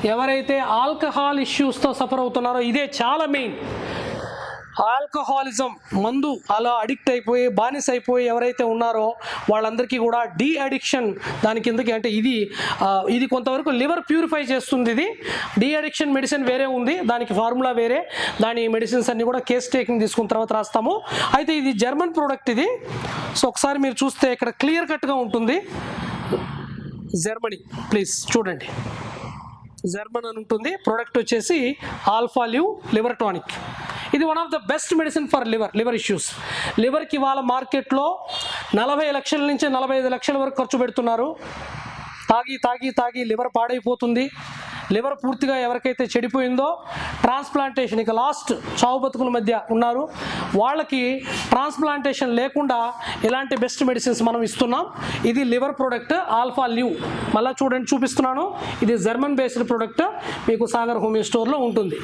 ఎవరైతే alcohol ఇష్యూస్తో suffer అవుతున్నారో ఇదే చాలా మెయిన్. ఆల్కహాలిజం, మందు అలా అడిక్ట్ అయిపోయి బానిస అయిపోయి ఎవరైతే ఉన్నారో వాళ్ళందరికీ కూడా డీ అడిక్షన్ దాని కిందకి, అంటే ఇది కొంతవరకు లివర్ ప్యూరిఫై చేస్తుంది. ఇది డీ అడిక్షన్ మెడిసిన్ వేరే ఉంది, దానికి ఫార్ములా వేరే, దాని మెడిసిన్స్ అన్ని కూడా కేస్ టేకింగ్ తీసుకున్న తర్వాత రాస్తాము. అయితే ఇది జర్మన్ ప్రోడక్ట్ ఇది. సో ఒకసారి మీరు చూస్తే ఇక్కడ క్లియర్ కట్గా ఉంటుంది జర్మనీ, ప్లీజ్ చూడండి. జర్మన్ అని ఉంటుంది. ప్రోడక్ట్ వచ్చేసి ఆల్ఫా లివ్ లివర్ టానిక్. ఇది one of the best medicine for liver issues. లివర్కి ఇవాళ మార్కెట్లో 40 లక్షల నుంచి 45 లక్షల వరకు ఖర్చు పెడుతున్నారు. తాగి తాగి తాగి లివర్ పాడైపోతుంది. లివర్ పూర్తిగా ఎవరికైతే చెడిపోయిందో ట్రాన్స్ప్లాంటేషన్, ఇక లాస్ట్ చావు బతుకుల మధ్య ఉన్నారు, వాళ్ళకి ట్రాన్స్ప్లాంటేషన్ లేకుండా ఇలాంటి బెస్ట్ మెడిసిన్స్ మనం ఇస్తున్నాం. ఇది లివర్ ప్రోడక్ట్ ఆల్ఫా లివ్. మళ్ళీ చూడండి, చూపిస్తున్నాను. ఇది జర్మన్ బేస్డ్ ప్రోడక్ట్, మీకు సాగర్ హోమియో స్టోర్లో ఉంటుంది.